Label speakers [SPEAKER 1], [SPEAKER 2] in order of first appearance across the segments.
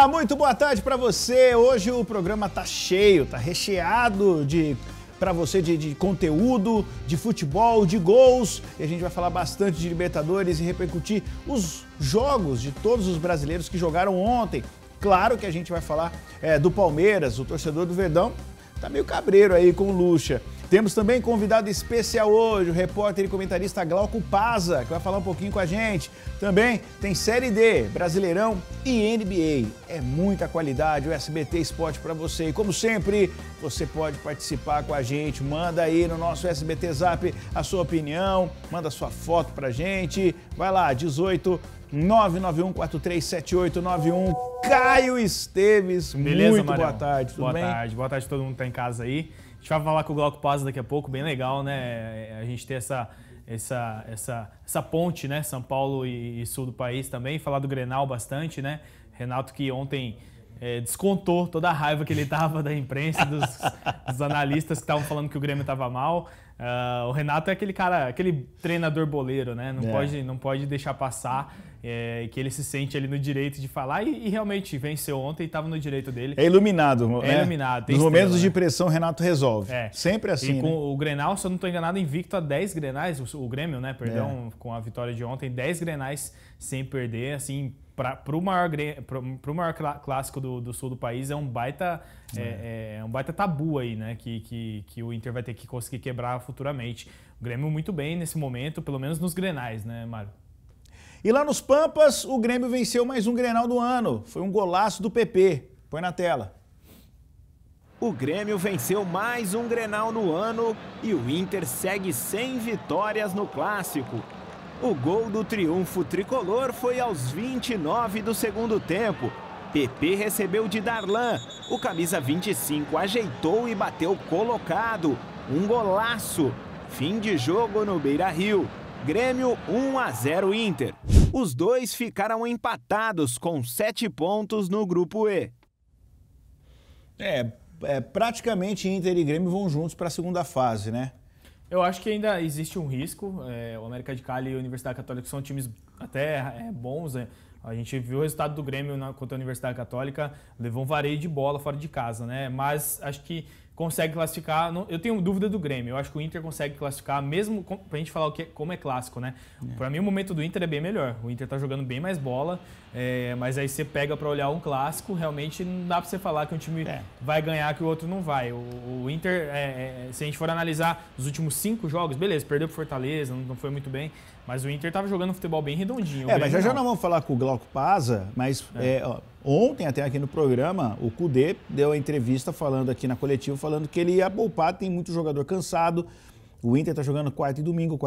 [SPEAKER 1] Olá, muito boa tarde para você. Hoje o programa tá cheio, tá recheado para você de conteúdo, de futebol, de gols. E a gente vai falar bastante de Libertadores e repercutir os jogos de todos os brasileiros que jogaram ontem. Claro que a gente vai falar do Palmeiras, o torcedor do Verdão tá meio cabreiro aí com o Lucha. Temos também convidado especial hoje, o repórter e comentarista Glauco Pazza, que vai falar um pouquinho com a gente. Também tem Série D, Brasileirão e NBA. É muita qualidade o SBT Esporte para você. E como sempre, você pode participar com a gente. Manda aí no nosso SBT Zap a sua opinião, manda sua foto pra gente. Vai lá, 18 991437891. Caio Esteves,
[SPEAKER 2] beleza,
[SPEAKER 1] muito
[SPEAKER 2] Marião?
[SPEAKER 1] Boa tarde, tudo bem?
[SPEAKER 2] Boa tarde a todo mundo que tá em casa aí. A gente vai falar com o Glauco Pazza daqui a pouco, bem legal, né? A gente ter essa ponte, né? São Paulo e sul do país também. Falar do Grenal bastante, né? Renato que ontem descontou toda a raiva que ele tava da imprensa, dos analistas que estavam falando que o Grêmio tava mal. O Renato é aquele cara, aquele treinador boleiro, né? Não pode deixar passar. Que ele se sente ali no direito de falar e realmente venceu ontem e estava no direito dele.
[SPEAKER 1] É iluminado, né?
[SPEAKER 2] É iluminado.
[SPEAKER 1] Nos momentos de pressão, o Renato resolve. Sempre assim,
[SPEAKER 2] e com
[SPEAKER 1] né?
[SPEAKER 2] o Grenal, se eu não estou enganado, invicto a 10 Grenais, o Grêmio, né? Perdão, com a vitória de ontem, 10 Grenais sem perder, assim, para o maior clássico do sul do país, é um baita tabu aí, né? Que o Inter vai ter que conseguir quebrar futuramente. O Grêmio muito bem nesse momento, pelo menos nos Grenais, né, Mário?
[SPEAKER 1] E lá nos Pampas, o Grêmio venceu mais um Grenal do ano. Foi um golaço do PP. Põe na tela.
[SPEAKER 3] O Grêmio venceu mais um Grenal no ano e o Inter segue sem vitórias no Clássico. O gol do triunfo tricolor foi aos 29 do segundo tempo. PP recebeu de Darlan. O camisa 25 ajeitou e bateu colocado. Um golaço. Fim de jogo no Beira-Rio. Grêmio 1-0 Inter. Os dois ficaram empatados com 7 pontos no grupo E.
[SPEAKER 1] Praticamente Inter e Grêmio vão juntos para a segunda fase, né?
[SPEAKER 2] Eu acho que ainda existe um risco. O América de Cali e a Universidade Católica são times até bons. A gente viu o resultado do Grêmio contra a Universidade Católica, levou um vareio de bola fora de casa, né? Mas acho que consegue classificar. Eu tenho dúvida do Grêmio. Eu acho que o Inter consegue classificar, mesmo pra gente falar como é clássico, né? Pra mim, o momento do Inter é bem melhor. O Inter tá jogando bem mais bola, mas aí você pega pra olhar um clássico, realmente não dá pra você falar que um time vai ganhar que o outro não vai. O Inter, se a gente for analisar os últimos 5 jogos, beleza, perdeu pro Fortaleza, não foi muito bem, mas o Inter tava jogando um futebol bem redondinho.
[SPEAKER 1] Mas já não vamos falar com o Glauco Pazza, mas ontem, até aqui no programa, o Cudê deu a entrevista falando aqui na coletiva, falando que ele ia poupar, tem muito jogador cansado, o Inter tá jogando quarta e domingo,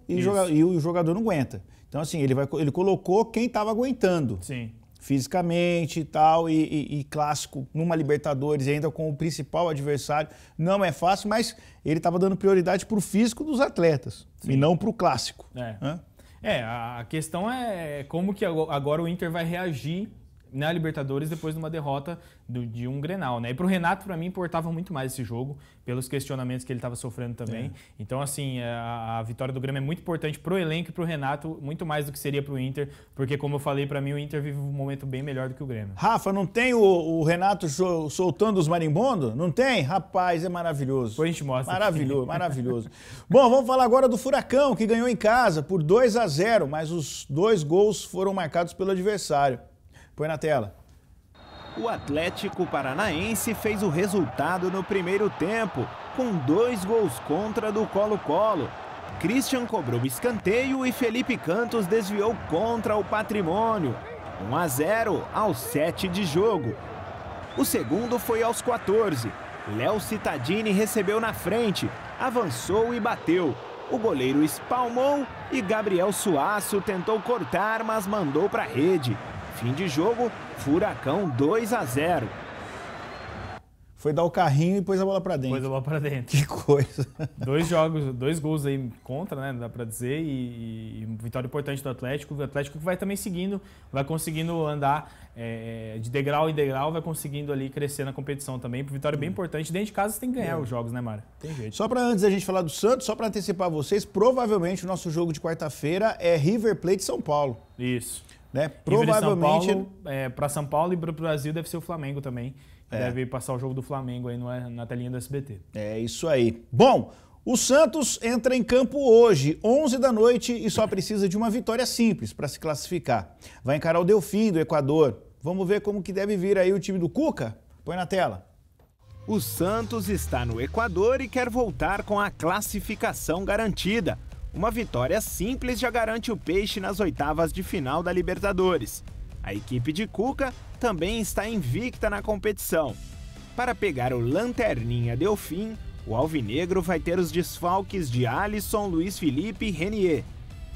[SPEAKER 1] e o jogador não aguenta. Então, assim, ele colocou quem tava aguentando.
[SPEAKER 2] Sim.
[SPEAKER 1] Fisicamente e tal, e clássico numa Libertadores, ainda com o principal adversário, não é fácil, mas ele estava dando prioridade pro físico dos atletas, e não pro clássico.
[SPEAKER 2] A questão é como que agora o Inter vai reagir na Libertadores depois de uma derrota de um Grenal, né? E pro Renato, para mim, importava muito mais esse jogo, pelos questionamentos que ele estava sofrendo também. Então, assim, a vitória do Grêmio é muito importante pro elenco e pro Renato, muito mais do que seria pro Inter, porque, como eu falei, para mim, o Inter vive um momento bem melhor do que o Grêmio.
[SPEAKER 1] Rafa, não tem o Renato soltando os marimbondos? Não tem? Rapaz, é maravilhoso.
[SPEAKER 2] Depois a gente mostra.
[SPEAKER 1] Maravilhoso, maravilhoso. Bom, vamos falar agora do Furacão, que ganhou em casa por 2-0, mas os 2 gols foram marcados pelo adversário. Põe na tela.
[SPEAKER 3] O Atlético Paranaense fez o resultado no primeiro tempo, com 2 gols contra do Colo-Colo. Christian cobrou escanteio e Felipe Cantos desviou contra o Patrimônio. 1-0 aos 7 de jogo. O segundo foi aos 14. Léo Cittadini recebeu na frente, avançou e bateu. O goleiro espalmou e Gabriel Suaço tentou cortar, mas mandou para a rede. Fim de jogo, Furacão 2-0.
[SPEAKER 1] Foi dar o carrinho e pôs a bola pra dentro.
[SPEAKER 2] Pôs a bola pra dentro.
[SPEAKER 1] Que coisa.
[SPEAKER 2] 2 gols aí contra, né? Dá pra dizer. E vitória importante do Atlético. O Atlético que vai também seguindo, vai conseguindo andar de degrau em degrau, vai conseguindo ali crescer na competição também. Vitória bem importante. Dentro de casa você tem que ganhar os jogos, né, Mário? Tem jeito.
[SPEAKER 1] Só pra antes da gente falar do Santos, só pra antecipar vocês, provavelmente o nosso jogo de quarta-feira é River Plate São Paulo.
[SPEAKER 2] Isso.
[SPEAKER 1] né? Provavelmente...
[SPEAKER 2] Para São Paulo e para o Brasil deve ser o Flamengo também. Deve passar o jogo do Flamengo aí na telinha do SBT. É
[SPEAKER 1] isso aí. Bom, o Santos entra em campo hoje, 11 da noite, e só precisa de uma vitória simples para se classificar. Vai encarar o Delfim do Equador. Vamos ver como que deve vir aí o time do Cuca? Põe na tela.
[SPEAKER 3] O Santos está no Equador e quer voltar com a classificação garantida. Uma vitória simples já garante o Peixe nas oitavas de final da Libertadores. A equipe de Cuca também está invicta na competição. Para pegar o Lanterninha Delfim, o alvinegro vai ter os desfalques de Alisson, Luiz Felipe e Renier.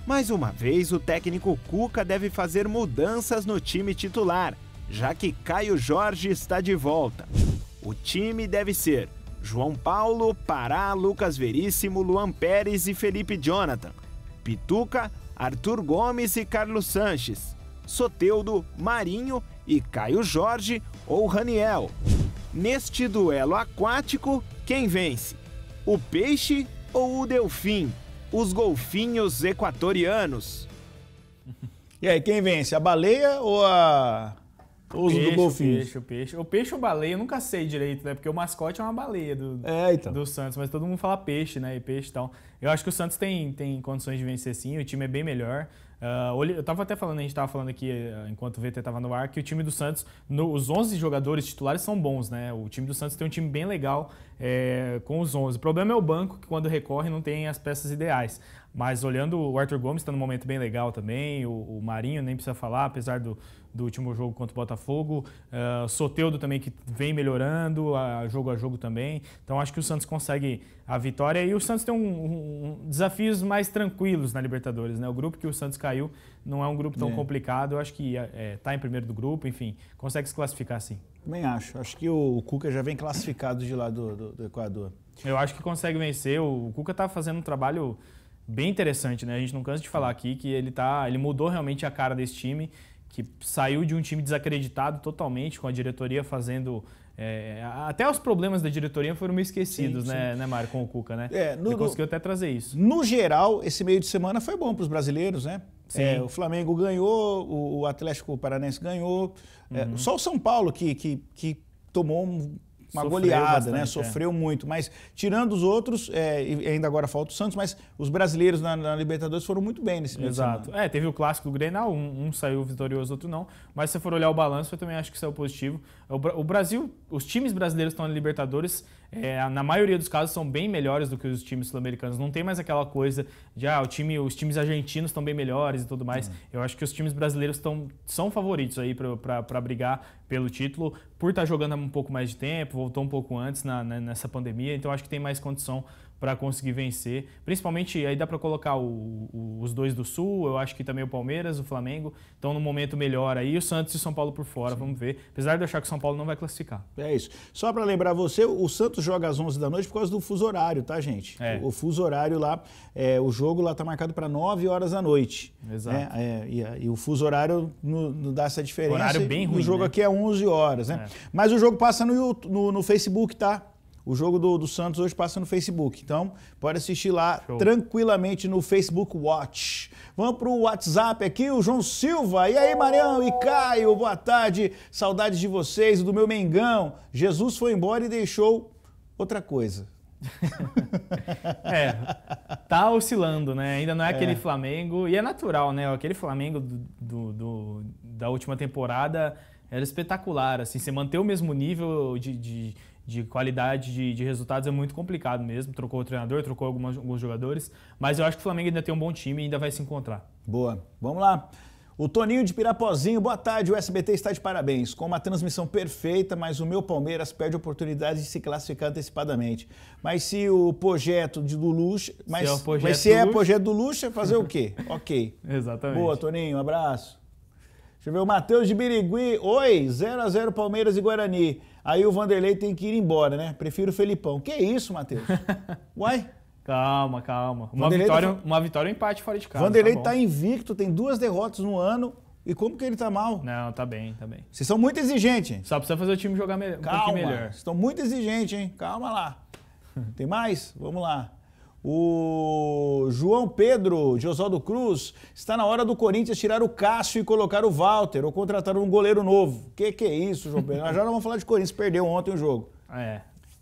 [SPEAKER 3] Mais uma vez, o técnico Cuca deve fazer mudanças no time titular, já que Caio Jorge está de volta. O time deve ser João Paulo, Pará, Lucas Veríssimo, Luan Pérez e Felipe Jonathan, Pituca, Arthur Gomes e Carlos Sanches, Soteldo, Marinho e Caio Jorge ou Raniel. Neste duelo aquático, quem vence? O Peixe ou o Delfim? Os golfinhos equatorianos.
[SPEAKER 1] E aí, quem vence? A baleia ou os do golfinho?
[SPEAKER 2] O peixe ou baleia, eu nunca sei direito, né? Porque o mascote é uma baleia do Santos, mas todo mundo fala peixe, né? E peixe e tal. Eu acho que o Santos tem condições de vencer sim, o time é bem melhor. Eu tava até falando, a gente tava falando aqui, enquanto o VT tava no ar, que o time do Santos, os 11 jogadores titulares são bons, né? O time do Santos tem um time bem legal com os 11. O problema é o banco, que quando recorre não tem as peças ideais. Mas olhando, o Arthur Gomes está num momento bem legal também, o Marinho nem precisa falar, apesar do último jogo contra o Botafogo. Soteldo também, que vem melhorando, jogo a jogo também. Então acho que o Santos consegue a vitória. E o Santos tem desafios mais tranquilos na Libertadores, né? O grupo que o Santos caiu não é um grupo tão complicado. Eu acho que está em primeiro do grupo, enfim, consegue se classificar sim.
[SPEAKER 1] Também acho. Acho que o Cuca já vem classificado de lá do Equador.
[SPEAKER 2] Eu acho que consegue vencer. O Cuca está fazendo um trabalho bem interessante, né? A gente não cansa de falar aqui que ele mudou realmente a cara desse time, que saiu de um time desacreditado totalmente, com a diretoria fazendo... até os problemas da diretoria foram meio esquecidos, sim. Né, Mário, com o Cuca, né? Ele conseguiu até trazer isso.
[SPEAKER 1] No geral, esse meio de semana foi bom para os brasileiros, né? O Flamengo ganhou, o Atlético Paranaense ganhou. Só o São Paulo que tomou uma goleada, bastante, né? Sofreu muito. Mas tirando os outros, e ainda agora falta o Santos, mas os brasileiros na Libertadores foram muito bem nesse meio de semana.
[SPEAKER 2] Teve o clássico do Grenal, um saiu vitorioso, outro não. Mas se você for olhar o balanço, eu também acho que saiu positivo. O Brasil, os times brasileiros que estão na Libertadores, na maioria dos casos, são bem melhores do que os times sul-americanos. Não tem mais aquela coisa de os times argentinos estão bem melhores e tudo mais. Eu acho que os times brasileiros são favoritos aí para brigar pelo título, por estar jogando um pouco mais de tempo, voltou um pouco antes nessa pandemia, então acho que tem mais condição para conseguir vencer. Principalmente, aí dá para colocar os dois do Sul, eu acho que também o Palmeiras, o Flamengo, estão num momento melhor aí, o Santos e o São Paulo por fora, vamos ver. Apesar de eu achar que o São Paulo não vai classificar.
[SPEAKER 1] É isso. Só para lembrar você, o Santos joga às 11 da noite por causa do fuso horário, tá, gente? O fuso horário lá, o jogo lá tá marcado para 9 horas da noite.
[SPEAKER 2] Exato.
[SPEAKER 1] E o fuso horário não dá essa diferença.
[SPEAKER 2] Horário bem ruim,
[SPEAKER 1] o jogo
[SPEAKER 2] né?
[SPEAKER 1] aqui é 11 horas, né? Mas o jogo passa no Facebook, tá? O jogo do Santos hoje passa no Facebook, então pode assistir lá tranquilamente no Facebook Watch. Vamos para o WhatsApp aqui, o João Silva. E aí, Marião e Caio, boa tarde. Saudades de vocês, do meu Mengão. Jesus foi embora e deixou outra coisa.
[SPEAKER 2] Tá oscilando, né? Ainda não é aquele Flamengo, e é natural, né? Aquele Flamengo da última temporada era espetacular, assim, você manter o mesmo nível de qualidade de resultados é muito complicado mesmo. Trocou o treinador, trocou alguns jogadores, mas eu acho que o Flamengo ainda tem um bom time e ainda vai se encontrar.
[SPEAKER 1] Boa, vamos lá. O Toninho de Pirapozinho, boa tarde, o SBT está de parabéns. Com uma transmissão perfeita, mas o meu Palmeiras perde a oportunidade de se classificar antecipadamente. Mas se o projeto do Lucha... Se é o projeto do Lucha, fazer o quê? Ok.
[SPEAKER 2] Exatamente.
[SPEAKER 1] Boa, Toninho, um abraço. Deixa eu ver o Matheus de Birigui. Oi, 0x0 Palmeiras e Guarani. Aí o Vanderlei tem que ir embora, né? Prefiro o Felipão. Que isso, Matheus? Uai?
[SPEAKER 2] Calma. Uma vitória ou empate fora de casa.
[SPEAKER 1] Vanderlei tá invicto, tem 2 derrotas no ano. E como que ele tá mal?
[SPEAKER 2] Não, tá bem.
[SPEAKER 1] Vocês são muito exigentes, hein?
[SPEAKER 2] Só precisa fazer o time jogar um pouquinho melhor.
[SPEAKER 1] Vocês estão muito exigentes, hein? Calma lá. Tem mais? Vamos lá. O João Pedro de Oswaldo Cruz, está na hora do Corinthians tirar o Cássio e colocar o Walter, ou contratar um goleiro novo. Que é isso, João Pedro? Nós já não vamos falar de Corinthians, perdeu ontem o jogo.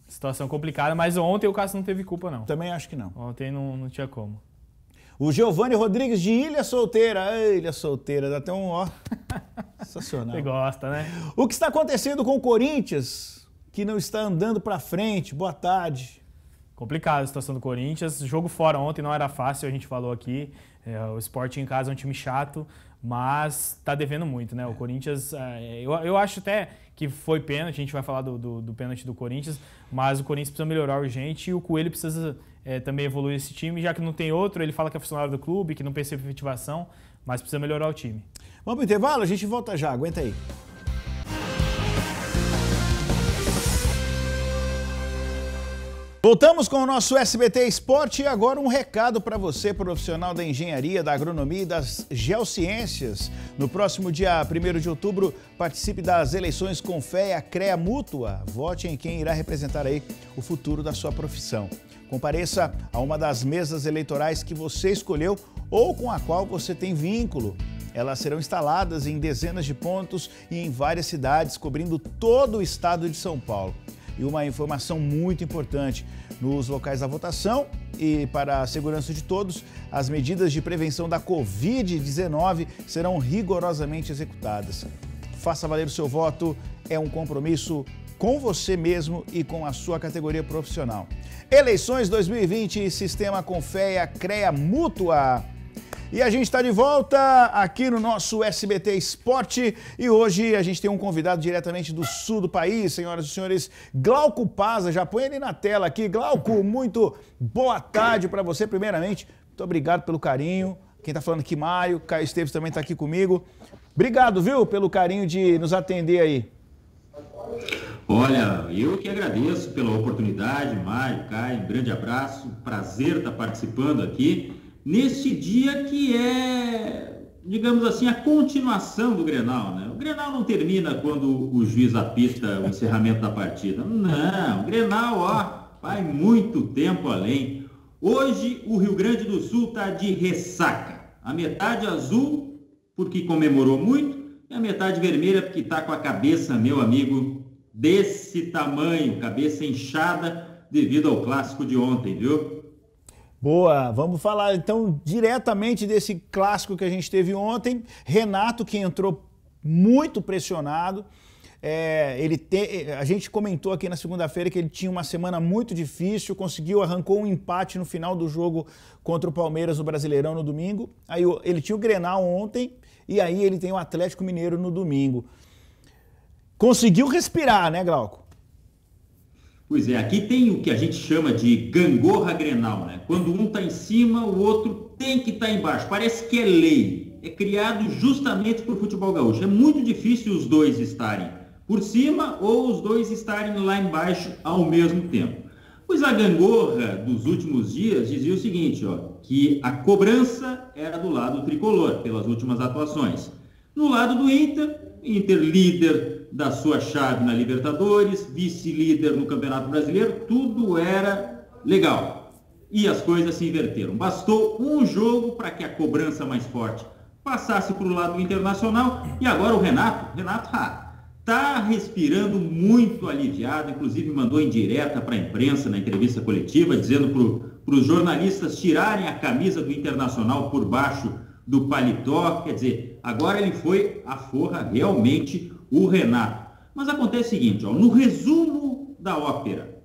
[SPEAKER 2] Situação complicada, mas ontem o Cássio não teve culpa, não.
[SPEAKER 1] Também acho que não.
[SPEAKER 2] Ontem não tinha como.
[SPEAKER 1] O Giovanni Rodrigues de Ilha Solteira. Ilha Solteira, dá até um ó. Sensacional.
[SPEAKER 2] Você gosta, né?
[SPEAKER 1] O que está acontecendo com o Corinthians, que não está andando para frente? Boa tarde.
[SPEAKER 2] Complicada a situação do Corinthians. Jogo fora ontem não era fácil, a gente falou aqui. O Sport em casa é um time chato, mas tá devendo muito, né? O Corinthians, eu acho até que foi pênalti, a gente vai falar do pênalti do Corinthians, mas o Corinthians precisa melhorar urgente e o Coelho precisa também evoluir esse time, já que não tem outro, ele fala que é funcionário do clube, que não percebe efetivação, mas precisa melhorar o time.
[SPEAKER 1] Vamos pro intervalo? A gente volta já, aguenta aí. Voltamos com o nosso SBT Esporte e agora um recado para você, profissional da engenharia, da agronomia e das geociências. No próximo dia 1º de outubro, participe das eleições Confea CREA Mútua. Vote em quem irá representar aí o futuro da sua profissão. Compareça a uma das mesas eleitorais que você escolheu ou com a qual você tem vínculo. Elas serão instaladas em dezenas de pontos e em várias cidades, cobrindo todo o estado de São Paulo. E uma informação muito importante, nos locais da votação e para a segurança de todos, as medidas de prevenção da Covid-19 serão rigorosamente executadas. Faça valer o seu voto, é um compromisso com você mesmo e com a sua categoria profissional. Eleições 2020, Sistema Confea CREA Mútua. E a gente está de volta aqui no nosso SBT Esporte e hoje a gente tem um convidado diretamente do sul do país, senhoras e senhores, Glauco Paza. Já põe ele na tela aqui. Glauco, muito boa tarde para você, primeiramente. Muito obrigado pelo carinho. Quem está falando aqui, Mário, Caio Esteves também está aqui comigo. Obrigado, viu, pelo carinho de nos atender aí.
[SPEAKER 4] Olha, eu que agradeço pela oportunidade, Mário, Caio, um grande abraço, prazer estar participando aqui. Neste dia que é, digamos assim, a continuação do Grenal, né? O Grenal não termina quando o juiz apita o encerramento da partida. Não, o Grenal, vai muito tempo além. Hoje o Rio Grande do Sul está de ressaca. A metade azul, porque comemorou muito, e a metade vermelha, porque está com a cabeça, meu amigo, desse tamanho, cabeça inchada, devido ao clássico de ontem, viu?
[SPEAKER 1] Boa, vamos falar então diretamente desse clássico que a gente teve ontem. Renato, que entrou muito pressionado. A gente comentou aqui na segunda-feira que ele tinha uma semana muito difícil, arrancou um empate no final do jogo contra o Palmeiras no Brasileirão no domingo. Aí ele tinha o Grenal ontem e aí ele tem o Atlético Mineiro no domingo. Conseguiu respirar, né, Glauco?
[SPEAKER 4] Pois é, aqui tem o que a gente chama de gangorra Grenal, né? Quando um está em cima, o outro tem que estar embaixo. Parece que é lei. É criado justamente para o futebol gaúcho. É muito difícil os dois estarem por cima ou os dois estarem lá embaixo ao mesmo tempo. Pois a gangorra dos últimos dias dizia o seguinte, que a cobrança era do lado tricolor, pelas últimas atuações. No lado do Inter líder da sua chave na Libertadores, vice-líder no Campeonato Brasileiro, tudo era legal. E as coisas se inverteram. Bastou um jogo para que a cobrança mais forte passasse para o lado internacional e agora o Renato está respirando muito aliviado, inclusive mandou indireta para a imprensa na entrevista coletiva, dizendo para os jornalistas tirarem a camisa do Internacional por baixo do paletó, quer dizer, agora ele foi a forra realmente o Renato. Mas acontece o seguinte, no resumo da ópera,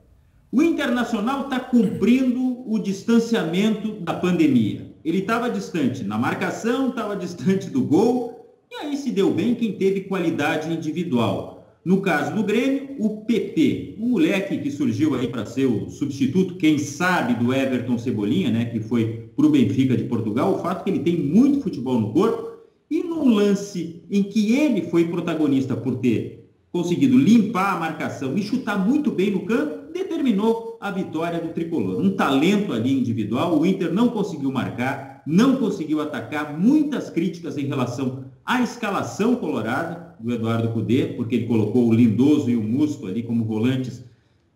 [SPEAKER 4] o Internacional está cumprindo o distanciamento da pandemia. Ele estava distante na marcação, estava distante do gol, e aí se deu bem quem teve qualidade individual. No caso do Grêmio, o PP, um moleque que surgiu aí para ser o substituto, quem sabe, do Everton Cebolinha, né, que foi para o Benfica de Portugal, o fato é que ele tem muito futebol no corpo, e num lance em que ele foi protagonista por ter conseguido limpar a marcação e chutar muito bem no canto, determinou a vitória do tricolor. Um talento ali individual, o Inter não conseguiu marcar, não conseguiu atacar, muitas críticas em relação à escalação colorada do Eduardo Cudê, porque ele colocou o Lindoso e o Musto ali como volantes,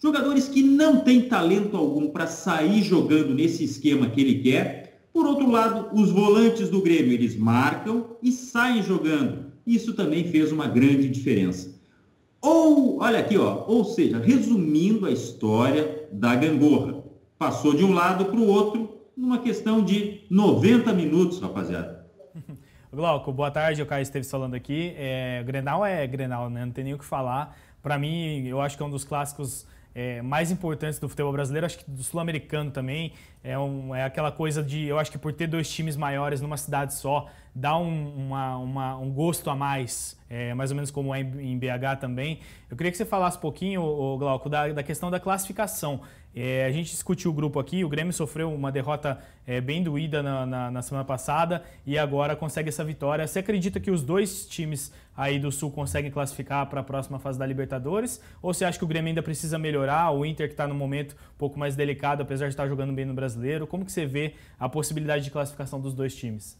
[SPEAKER 4] Jogadores que não têm talento algum para sair jogando nesse esquema que ele quer. Por outro lado, os volantes do Grêmio, eles marcam e saem jogando. Isso também fez uma grande diferença. Olha aqui, ou seja, resumindo a história da gangorra. Passou de um lado para o outro numa questão de 90 minutos, rapaziada.
[SPEAKER 2] Glauco, boa tarde, o Caio Esteves falando aqui. Grenal é Grenal, né? Não tem nem o que falar. Para mim, eu acho que é um dos clássicos mais importantes do futebol brasileiro, acho que do sul-americano também. É aquela coisa de, eu acho que por ter dois times maiores numa cidade só, dá um gosto a mais, mais ou menos como é em BH também. Eu queria que você falasse um pouquinho, Glauco, da questão da classificação. A gente discutiu o grupo aqui, o Grêmio sofreu uma derrota bem doída na semana passada e agora consegue essa vitória. Você acredita que os dois times aí do Sul conseguem classificar para a próxima fase da Libertadores? Ou você acha que o Grêmio ainda precisa melhorar? O Inter que está no momento um pouco mais delicado, apesar de estar jogando bem no Brasileiro. Como que você vê a possibilidade de classificação dos dois times?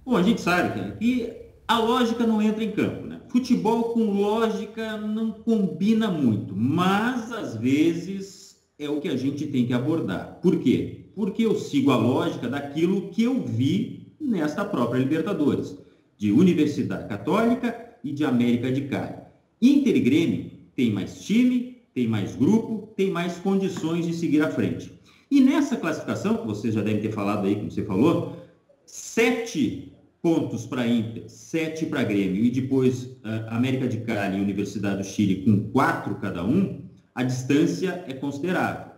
[SPEAKER 4] Bom, a gente sabe, cara, que a lógica não entra em campo, né? Futebol com lógica não combina muito, mas às vezes é o que a gente tem que abordar. Por quê? Porque eu sigo a lógica daquilo que eu vi nesta própria Libertadores, de Universidade Católica e de América de Cali. Inter e Grêmio tem mais time, tem mais grupo, tem mais condições de seguir à frente. E nessa classificação, que você já deve ter falado aí, como você falou, 7 pontos para Inter, 7 para Grêmio e depois América de Cali e Universidade do Chile com 4 cada um, a distância é considerável.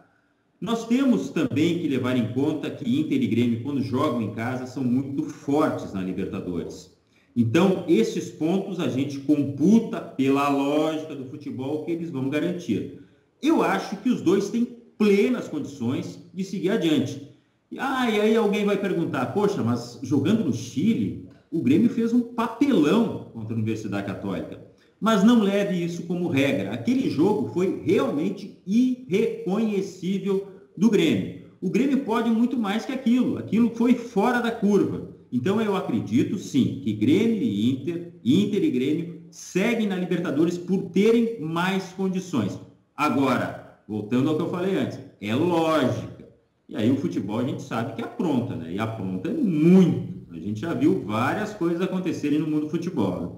[SPEAKER 4] Nós temos também que levar em conta que Inter e Grêmio, quando jogam em casa, são muito fortes na Libertadores. Então, esses pontos a gente computa pela lógica do futebol que eles vão garantir. Eu acho que os dois têm plenas condições de seguir adiante. E aí alguém vai perguntar, poxa, mas jogando no Chile, o Grêmio fez um papelão contra a Universidade Católica. Mas não leve isso como regra. Aquele jogo foi realmente irreconhecível do Grêmio. O Grêmio pode muito mais que aquilo. Aquilo foi fora da curva. Então eu acredito, sim, que Grêmio e Inter e Grêmio seguem na Libertadores por terem mais condições. Agora, voltando ao que eu falei antes, é lógica. E aí o futebol a gente sabe que apronta, né? E apronta muito. A gente já viu várias coisas acontecerem no mundo do futebol, né?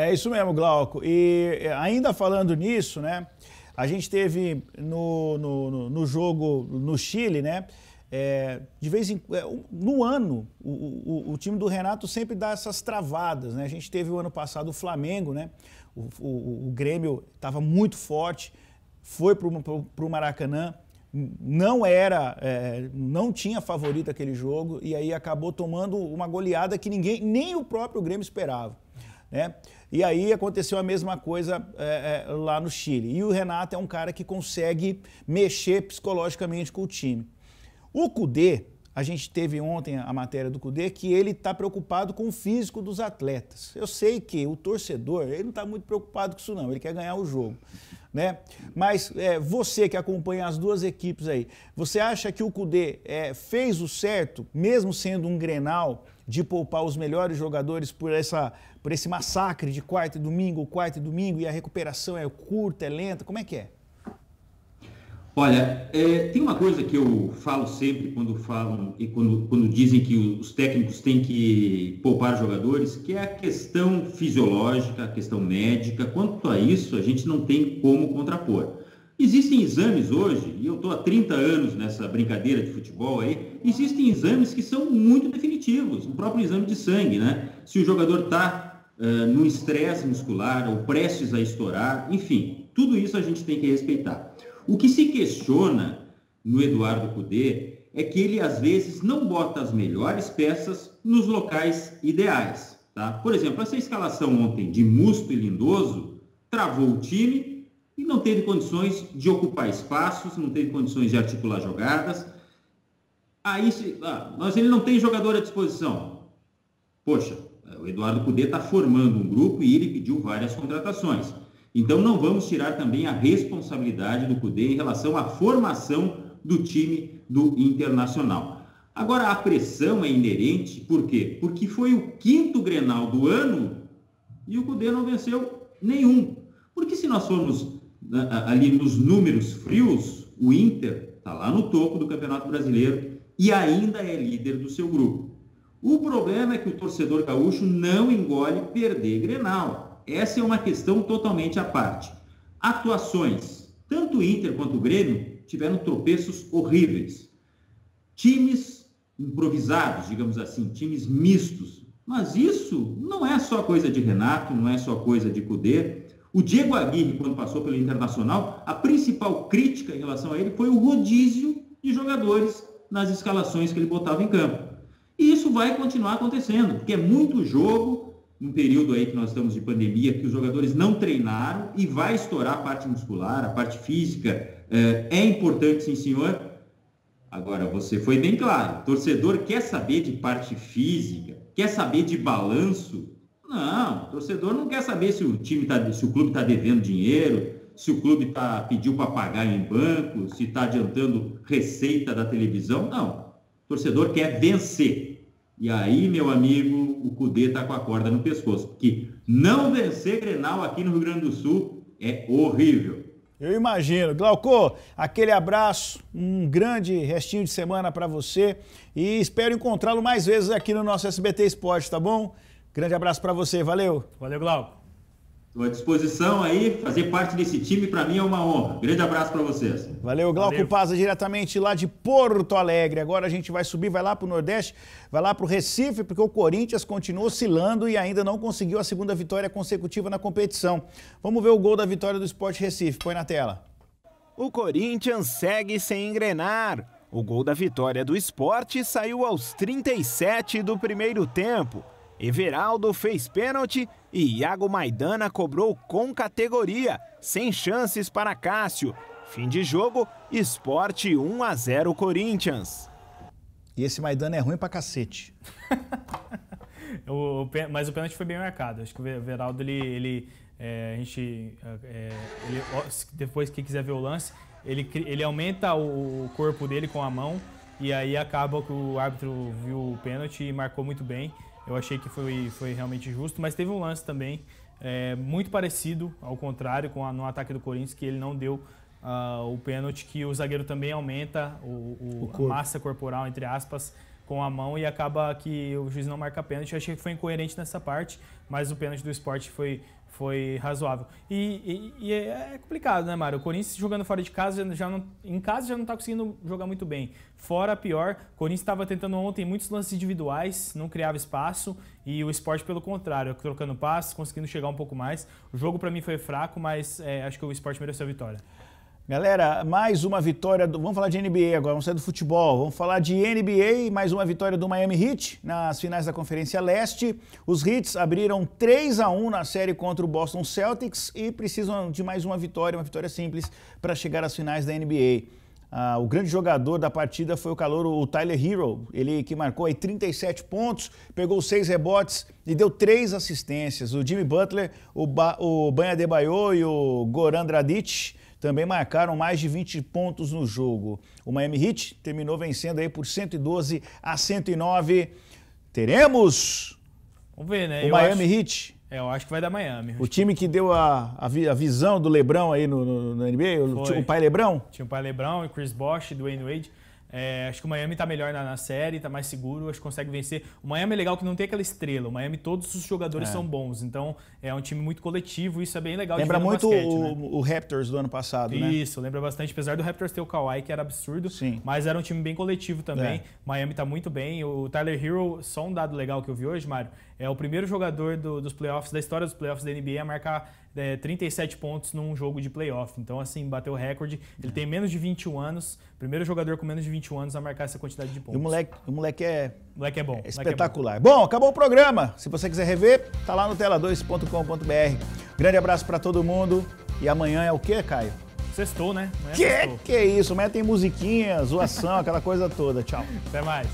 [SPEAKER 1] É isso mesmo, Glauco. E ainda falando nisso, né? A gente teve no jogo no Chile, né? De vez em no ano, o time do Renato sempre dá essas travadas, né? A gente teve o ano passado o Flamengo, né? O Grêmio estava muito forte, foi para o Maracanã, não tinha favorito aquele jogo e aí acabou tomando uma goleada que nem o próprio Grêmio esperava, né? E aí aconteceu a mesma coisa lá no Chile. E o Renato é um cara que consegue mexer psicologicamente com o time. O Kudê, a gente teve ontem a matéria do Kudê, que ele está preocupado com o físico dos atletas. Eu sei que o torcedor, ele não está muito preocupado com isso não, ele quer ganhar o jogo, né? Mas você que acompanha as duas equipes aí, você acha que o Kudê fez o certo, mesmo sendo um Grenal, de poupar os melhores jogadores por esse massacre de quarta e domingo, e a recuperação é curta, é lenta, como é que é?
[SPEAKER 4] Olha, tem uma coisa que eu falo sempre quando falam e quando dizem que os técnicos têm que poupar jogadores, que é a questão fisiológica, a questão médica. Quanto a isso, a gente não tem como contrapor. Existem exames hoje, e eu estou há 30 anos nessa brincadeira de futebol aí, existem exames que são muito definitivos, o próprio exame de sangue, né? Se o jogador está no estresse muscular ou prestes a estourar, enfim, tudo isso a gente tem que respeitar. O que se questiona no Eduardo Kudê é que ele, às vezes, não bota as melhores peças nos locais ideais, tá? Por exemplo, essa escalação ontem de Musto e Lindoso travou o time e não teve condições de ocupar espaços, não teve condições de articular jogadas. Mas ele não tem jogador à disposição. Poxa, o Eduardo Kudê está formando um grupo e ele pediu várias contratações. Então não vamos tirar também a responsabilidade do Kudê em relação à formação do time do Internacional. Agora a pressão é inerente, por quê? Porque foi o 5º Grenal do ano e o Kudê não venceu nenhum. Porque se nós formos ali nos números frios, o Inter está lá no topo do Campeonato Brasileiro e ainda é líder do seu grupo. O problema é que o torcedor gaúcho não engole perder Grenal. Essa é uma questão totalmente à parte. Atuações, tanto o Inter quanto o Grêmio tiveram tropeços horríveis. Times improvisados, digamos assim, times mistos. Mas isso não é só coisa de Renato, não é só coisa de Kudê. O Diego Aguirre, quando passou pelo Internacional, a principal crítica em relação a ele foi o rodízio de jogadores nas escalações que ele botava em campo. E isso vai continuar acontecendo, porque é muito jogo, num período aí que nós estamos de pandemia, que os jogadores não treinaram e vai estourar a parte muscular, a parte física. É importante, sim, senhor. Agora, você foi bem claro, o torcedor quer saber de parte física, quer saber de balanço. Não, o torcedor não quer saber se o clube está devendo dinheiro, se o clube pediu para pagar em banco, se está adiantando receita da televisão. Não, o torcedor quer vencer. E aí, meu amigo, o Kudê está com a corda no pescoço, porque não vencer Grenal aqui no Rio Grande do Sul é horrível.
[SPEAKER 1] Eu imagino. Glauco, aquele abraço, um grande restinho de semana para você e espero encontrá-lo mais vezes aqui no nosso SBT Esporte, tá bom? Grande abraço para você, valeu.
[SPEAKER 2] Valeu, Glauco.
[SPEAKER 4] Estou à disposição aí, fazer parte desse time para mim é uma honra. Grande abraço para vocês.
[SPEAKER 1] Valeu, Glauco Pazza, diretamente lá de Porto Alegre. Agora a gente vai subir, vai lá para o Nordeste, vai lá para o Recife, porque o Corinthians continua oscilando e ainda não conseguiu a segunda vitória consecutiva na competição. Vamos ver o gol da vitória do Sport Recife, põe na tela.
[SPEAKER 3] O Corinthians segue sem engrenar. O gol da vitória do Sport saiu aos 37 do primeiro tempo. Everaldo fez pênalti e Iago Maidana cobrou com categoria, sem chances para Cássio. Fim de jogo, Sport 1-0 Corinthians.
[SPEAKER 1] E esse Maidana é ruim pra cacete.
[SPEAKER 2] Mas o pênalti foi bem marcado. Acho que o Everaldo, depois que quiser ver o lance, ele aumenta o corpo dele com a mão e aí acaba que o árbitro viu o pênalti e marcou muito bem. Eu achei que foi realmente justo, mas teve um lance também muito parecido, ao contrário, no ataque do Corinthians, que ele não deu o pênalti, que o zagueiro também aumenta a massa corporal, entre aspas, com a mão e acaba que o juiz não marca pênalti. Eu achei que foi incoerente nessa parte, mas o pênalti do Sport foi razoável. E é complicado, né, Mário? O Corinthians jogando fora de casa, em casa já não está conseguindo jogar muito bem. Fora, pior, o Corinthians estava tentando ontem muitos lances individuais, não criava espaço, e o Sport, pelo contrário, trocando passes, conseguindo chegar um pouco mais. O jogo, para mim, foi fraco, mas acho que o Sport mereceu a vitória.
[SPEAKER 1] Galera, mais uma vitória, vamos falar de NBA agora, vamos sair do futebol, vamos falar de NBA, mais uma vitória do Miami Heat nas finais da Conferência Leste. Os Heats abriram 3-1 na série contra o Boston Celtics e precisam de mais uma vitória simples para chegar às finais da NBA. O grande jogador da partida foi o calouro, o Tyler Hero, ele que marcou aí 37 pontos, pegou 6 rebotes e deu 3 assistências. O Jimmy Butler, o Bam Adebayo e o Goran Dragic também marcaram mais de 20 pontos no jogo. O Miami Heat terminou vencendo aí por 112-109. Teremos
[SPEAKER 2] Vamos ver, né?
[SPEAKER 1] O Miami Heat.
[SPEAKER 2] Eu acho que vai dar Miami.
[SPEAKER 1] O time que deu a visão do LeBron aí no NBA, o pai LeBron?
[SPEAKER 2] Tinha o pai LeBron, o Chris Bosh, Dwayne Wade. Acho que o Miami tá melhor na série, tá mais seguro, acho que consegue vencer. O Miami é legal que não tem aquela estrela. O Miami, todos os jogadores são bons. Então, é um time muito coletivo, isso é bem legal
[SPEAKER 1] lembra
[SPEAKER 2] de ver no
[SPEAKER 1] muito
[SPEAKER 2] basquete,
[SPEAKER 1] o Raptors do ano passado, né?
[SPEAKER 2] Isso, lembra bastante. Apesar do Raptors ter o Kawhi, que era absurdo,
[SPEAKER 1] sim,
[SPEAKER 2] mas era um time bem coletivo também. Miami tá muito bem. O Tyler Hero, só um dado legal que eu vi hoje, Mário, é o primeiro jogador dos playoffs, da história dos playoffs da NBA a marcar 37 pontos num jogo de playoff. Então, assim, bateu o recorde. Ele tem menos de 21 anos. Primeiro jogador com menos de 21 anos a marcar essa quantidade de pontos.
[SPEAKER 1] E o moleque é
[SPEAKER 2] bom.
[SPEAKER 1] Espetacular. Bom, acabou o programa. Se você quiser rever, tá lá no tela2.com.br. Grande abraço pra todo mundo. E amanhã é o quê, Caio?
[SPEAKER 2] Sextou, né?
[SPEAKER 1] Que é isso? Amanhã tem musiquinha, zoação, aquela coisa toda. Tchau.
[SPEAKER 2] Até mais.